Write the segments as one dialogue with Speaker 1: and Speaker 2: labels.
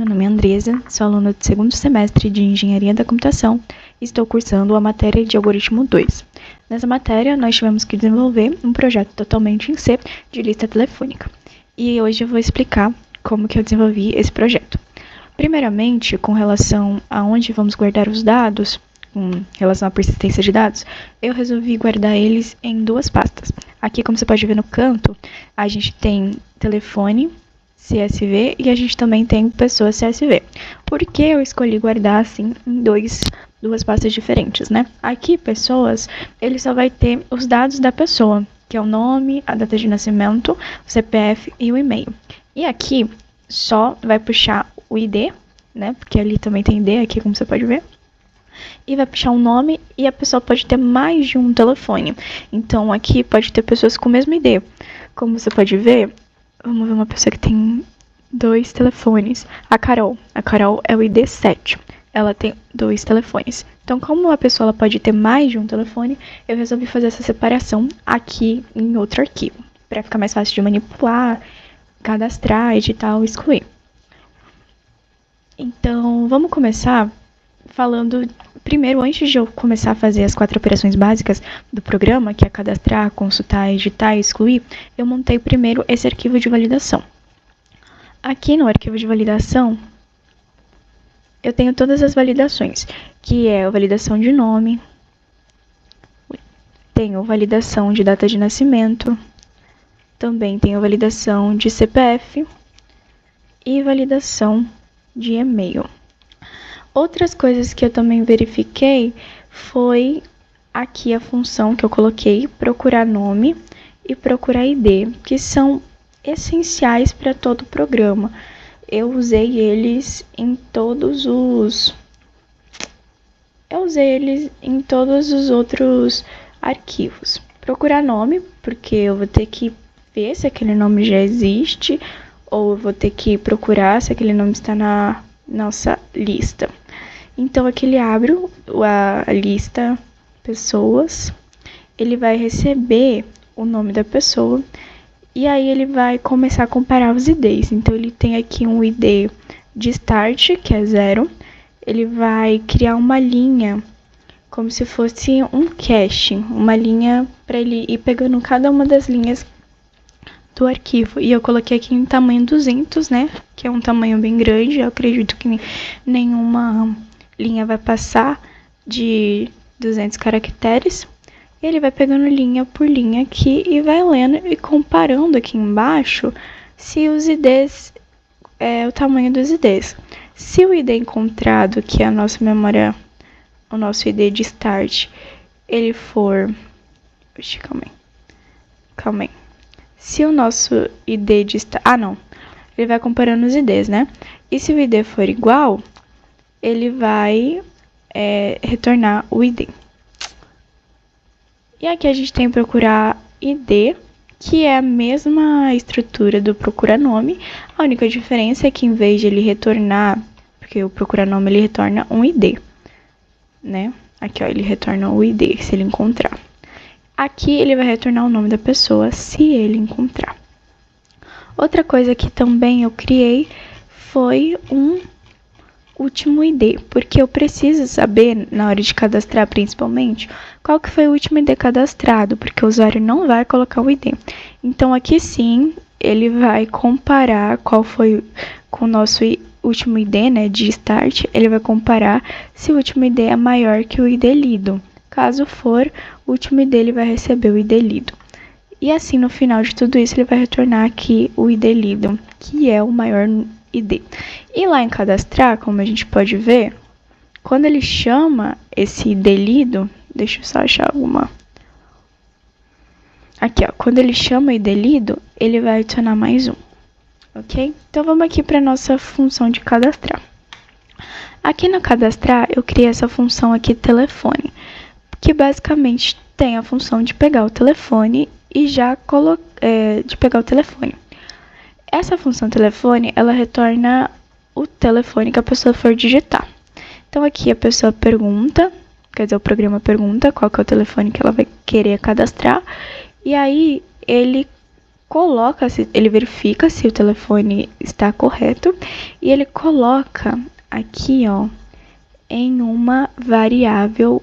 Speaker 1: Meu nome é Andresa, sou aluna do segundo semestre de Engenharia da Computação e estou cursando a matéria de Algoritmo 2. Nessa matéria, nós tivemos que desenvolver um projeto totalmente em C de lista telefônica. E hoje eu vou explicar como que eu desenvolvi esse projeto. Primeiramente, com relação a onde vamos guardar os dados, com relação à persistência de dados, eu resolvi guardar eles em duas pastas. Aqui, como você pode ver no canto, a gente tem telefone, CSV, e a gente também tem pessoa CSV. Por que eu escolhi guardar assim em duas pastas diferentes, né? Aqui, pessoas, ele só vai ter os dados da pessoa, que é o nome, a data de nascimento, o CPF e o e-mail. E aqui, só vai puxar o ID, né? Porque ali também tem ID, aqui como você pode ver. E vai puxar um nome e a pessoa pode ter mais de um telefone. Então, aqui pode ter pessoas com o mesmo ID. Como você pode ver, vamos ver uma pessoa que tem 2 telefones. A Carol é o ID 7. Ela tem 2 telefones. Então, como a pessoa ela pode ter mais de um telefone, eu resolvi fazer essa separação aqui em outro arquivo, para ficar mais fácil de manipular, cadastrar, editar ou excluir. Então, vamos começar falando primeiro, antes de eu começar a fazer as 4 operações básicas do programa, que é cadastrar, consultar, editar e excluir, eu montei primeiro esse arquivo de validação. Aqui no arquivo de validação, eu tenho todas as validações, que é a validação de nome, tenho validação de data de nascimento, também tenho validação de CPF e validação de e-mail. Outras coisas que eu também verifiquei foi aqui a função que eu coloquei, procurar nome e procurar ID, que são essenciais para todo o programa. Eu usei eles em todos os outros arquivos. Procurar nome, porque eu vou ter que ver se aquele nome já existe, ou eu vou ter que procurar se aquele nome está na nossa lista. Então, aqui ele abre a lista pessoas, ele vai receber o nome da pessoa, e aí ele vai começar a comparar os IDs. Então, ele tem aqui um ID de start, que é 0, ele vai criar uma linha, como se fosse um cache, uma linha para ele ir pegando cada uma das linhas do arquivo. E eu coloquei aqui em tamanho 200, né, que é um tamanho bem grande, eu acredito que nenhuma linha vai passar de 200 caracteres. Ele vai pegando linha por linha aqui e vai lendo e comparando aqui embaixo se os IDs, o tamanho dos IDs. Se o ID encontrado, que é a nossa memória, o nosso ID de start, ele for... Calma aí. Se o nosso ID de start... ele vai comparando os IDs, né? E se o ID for igual, ele vai retornar o ID. E aqui a gente tem procurar ID, que é a mesma estrutura do procurar nome. A única diferença é que em vez de ele retornar, porque o procurar nome ele retorna um ID, né? Aqui, ó, ele retorna o ID, se ele encontrar. Aqui ele vai retornar o nome da pessoa, se ele encontrar. Outra coisa que também eu criei foi um último ID, porque eu preciso saber, na hora de cadastrar principalmente, qual que foi o último ID cadastrado, porque o usuário não vai colocar o ID. Então, aqui sim, ele vai comparar qual foi com o nosso último ID, né, de start, ele vai comparar se o último ID é maior que o ID lido. Caso for, o último ID ele vai receber o ID lido. E assim, no final de tudo isso, ele vai retornar aqui o ID lido, que é o maior ID. E lá em cadastrar, como a gente pode ver, quando ele chama esse ID lido, deixa eu só achar alguma. Aqui, ó, quando ele chama o ID lido, ele vai adicionar mais um, ok? Então vamos aqui para nossa função de cadastrar. Aqui no cadastrar, eu criei essa função aqui telefone, que basicamente tem a função de pegar o telefone e de pegar o telefone. Essa função telefone, ela retorna o telefone que a pessoa for digitar. Então, aqui a pessoa pergunta, quer dizer, o programa pergunta qual que é o telefone que ela vai querer cadastrar. E aí, ele ele verifica se o telefone está correto e ele coloca aqui, ó, em uma variável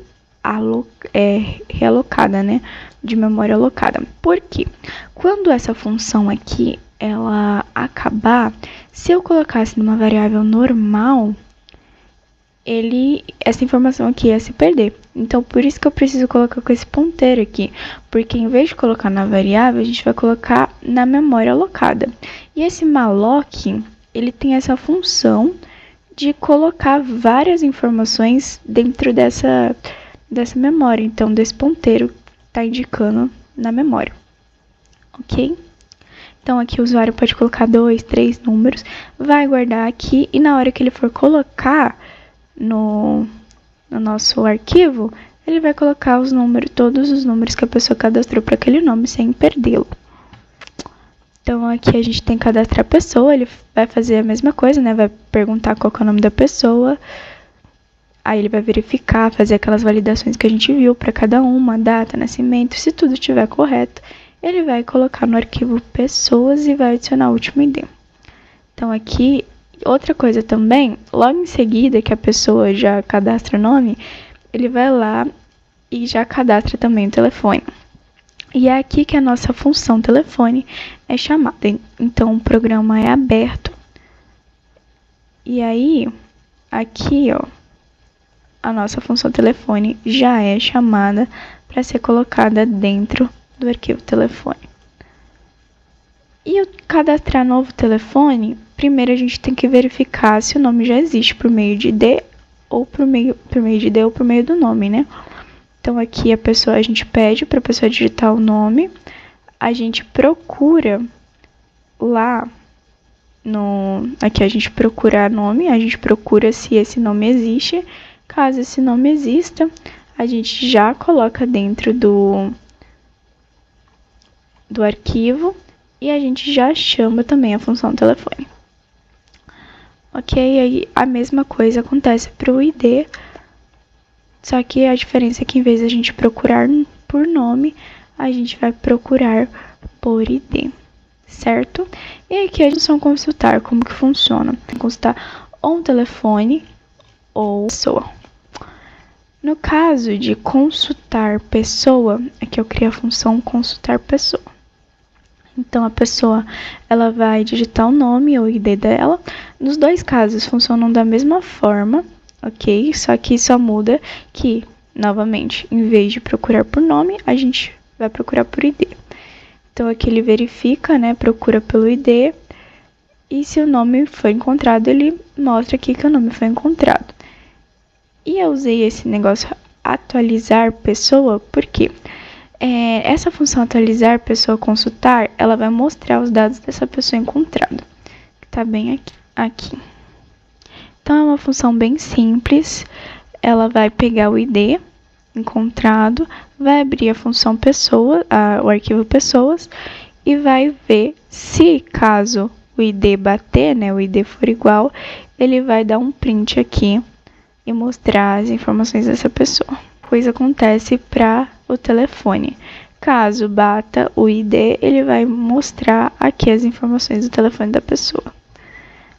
Speaker 1: realocada, né, de memória alocada. Por quê? Quando essa função aqui, ela acabar, se eu colocasse numa variável normal, essa informação aqui ia se perder. Então, por isso que eu preciso colocar com esse ponteiro aqui, porque em vez de colocar na variável, a gente vai colocar na memória alocada. E esse malloc, ele tem essa função de colocar várias informações dentro dessa memória. Então, desse ponteiro está indicando na memória. Ok? Então, aqui o usuário pode colocar 2, 3 números, vai guardar aqui e na hora que ele for colocar no nosso arquivo, ele vai colocar todos os números que a pessoa cadastrou para aquele nome sem perdê-lo. Então, aqui a gente tem que cadastrar a pessoa, ele vai fazer a mesma coisa, né? Vai perguntar qual que é o nome da pessoa, aí ele vai verificar, fazer aquelas validações que a gente viu para cada uma, data, nascimento, se tudo estiver correto, ele vai colocar no arquivo pessoas e vai adicionar o último ID. Então, aqui, outra coisa também, logo em seguida que a pessoa já cadastra o nome, ele vai lá e já cadastra também o telefone. E é aqui que a nossa função telefone é chamada. Então, o programa é aberto. E aí, aqui, ó, a nossa função telefone já é chamada para ser colocada dentro do arquivo telefone. E o cadastrar novo telefone, primeiro a gente tem que verificar se o nome já existe por meio de ID ou por meio do nome, né? Então aqui a gente pede para a pessoa digitar o nome, a gente procura lá aqui a gente procura nome, a gente procura se esse nome existe. Caso esse nome exista, a gente já coloca dentro do arquivo e a gente já chama também a função telefone. Ok, aí a mesma coisa acontece para o ID, só que a diferença é que em vez de a gente procurar por nome, a gente vai procurar por ID, certo? E aqui a função consultar, como que funciona? Consultar ou um telefone ou pessoa. No caso de consultar pessoa, aqui eu crio a função consultar pessoa. Então, a pessoa, ela vai digitar o nome ou o ID dela. Nos dois casos, funcionam da mesma forma, ok? Só que só muda que, novamente, em vez de procurar por nome, a gente vai procurar por ID. Então, aqui ele verifica, né? Procura pelo ID. E se o nome foi encontrado, ele mostra aqui que o nome foi encontrado. E eu usei esse negócio atualizar pessoa, porque essa função atualizar pessoa consultar, ela vai mostrar os dados dessa pessoa encontrada, que está bem aqui. Então, é uma função bem simples, ela vai pegar o ID encontrado, vai abrir a função pessoa, o arquivo pessoas, e vai ver se caso o ID bater, né, o ID for igual, ele vai dar um print aqui e mostrar as informações dessa pessoa. Coisa acontece para o telefone. Caso bata o ID, ele vai mostrar aqui as informações do telefone da pessoa.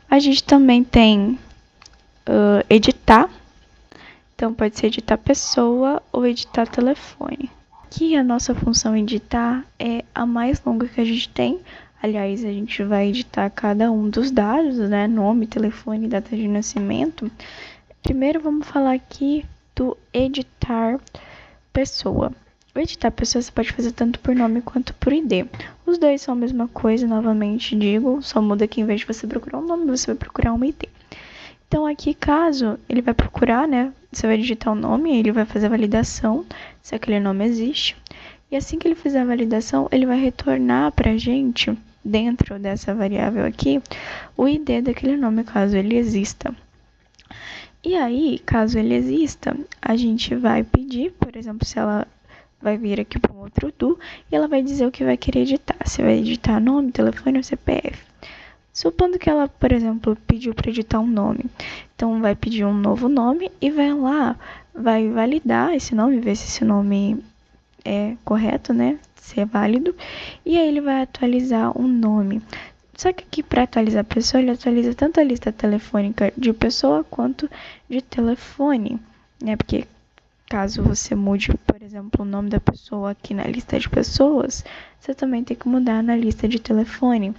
Speaker 1: A gente também tem editar. Então, pode ser editar pessoa ou editar telefone. Aqui a nossa função editar é a mais longa que a gente tem. Aliás, a gente vai editar cada um dos dados, né? Nome, telefone, data de nascimento. Primeiro, vamos falar aqui do editar pessoa. O editar pessoa você pode fazer tanto por nome quanto por ID. Os dois são a mesma coisa, novamente digo, só muda que em vez de você procurar um nome, você vai procurar um ID. Então, aqui, caso ele vai procurar, né? Você vai digitar o nome, ele vai fazer a validação, se aquele nome existe. E assim que ele fizer a validação, ele vai retornar pra gente, dentro dessa variável aqui, o ID daquele nome, caso ele exista. E aí, caso ele exista, a gente vai pedir, por exemplo, se ela vai vir aqui para um outro do, e ela vai dizer o que vai querer editar. Se vai editar nome, telefone ou CPF. Supondo que ela, por exemplo, pediu para editar um nome. Então, vai pedir um novo nome e vai lá, vai validar esse nome, ver se esse nome é correto, né? Se é válido. E aí ele vai atualizar o nome. Só que aqui para atualizar a pessoa, ele atualiza tanto a lista telefônica de pessoa quanto de telefone, né? Porque caso você mude, por exemplo, o nome da pessoa aqui na lista de pessoas, você também tem que mudar na lista de telefone.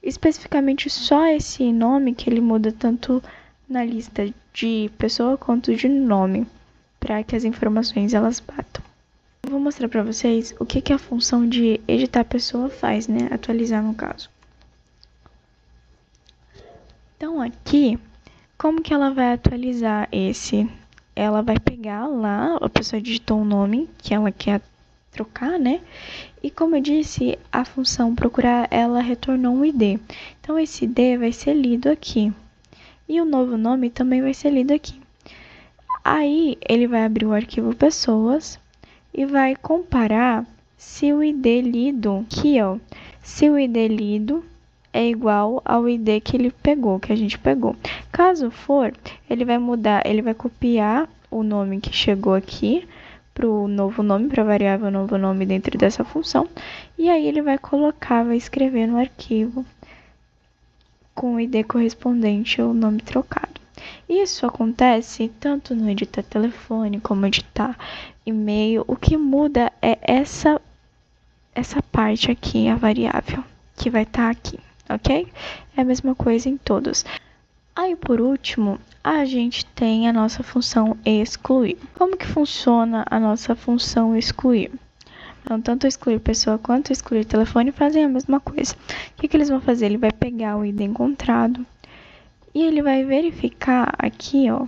Speaker 1: Especificamente só esse nome que ele muda tanto na lista de pessoa quanto de nome, para que as informações elas batam. Eu vou mostrar para vocês o que a função de editar a pessoa faz, né? Atualizar no caso. Então aqui, como que ela vai atualizar esse? Ela vai pegar lá, a pessoa digitou o nome que ela quer trocar, né? E como eu disse, a função procurar, ela retornou um ID. Então esse ID vai ser lido aqui. E o novo nome também vai ser lido aqui. Aí ele vai abrir o arquivo pessoas e vai comparar se o ID lido, aqui ó, se o ID lido é igual ao ID que ele pegou, que a gente pegou. Caso for, ele vai mudar, ele vai copiar o nome que chegou aqui para o novo nome, para a variável novo nome dentro dessa função, e aí ele vai colocar, vai escrever no arquivo com o ID correspondente ao nome trocado. Isso acontece tanto no editar telefone como editar e-mail. O que muda é essa parte aqui, a variável, que vai estar aqui. Ok? É a mesma coisa em todos. Aí, por último, a gente tem a nossa função excluir. Como que funciona a nossa função excluir? Então, tanto excluir pessoa quanto excluir telefone fazem a mesma coisa. O que eles vão fazer? Ele vai pegar o ID encontrado e ele vai verificar aqui, ó,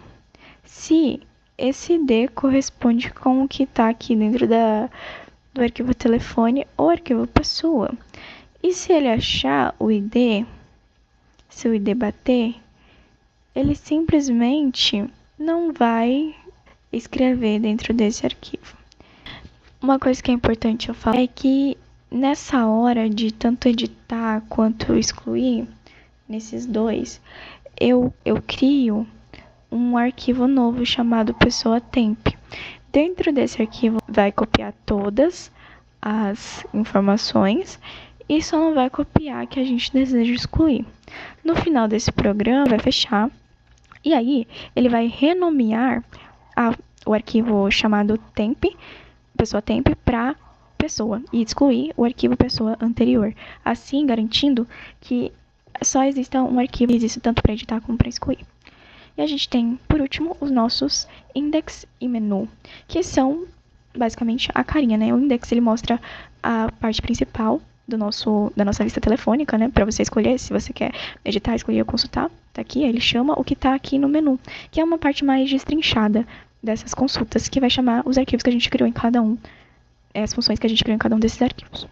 Speaker 1: se esse ID corresponde com o que está aqui dentro do arquivo telefone ou arquivo pessoa. E se ele achar o ID, se o ID bater, ele simplesmente não vai escrever dentro desse arquivo. Uma coisa que é importante eu falar é que nessa hora de tanto editar quanto excluir, nesses dois, eu crio um arquivo novo chamado pessoa temp. Dentro desse arquivo vai copiar todas as informações e só não vai copiar a que a gente deseja excluir. No final desse programa, vai fechar e aí ele vai renomear o arquivo chamado temp, pessoa temp, para pessoa e excluir o arquivo pessoa anterior, assim garantindo que só exista um arquivo, existe tanto para editar como para excluir. E a gente tem, por último, os nossos index e menu, que são basicamente a carinha, né? O index ele mostra a parte principal da nossa lista telefônica, né? Para você escolher se você quer editar, escolher ou consultar. Tá aqui, ele chama o que tá aqui no menu, que é uma parte mais destrinchada dessas consultas, que vai chamar os arquivos que a gente criou em cada um, as funções que a gente criou em cada um desses arquivos.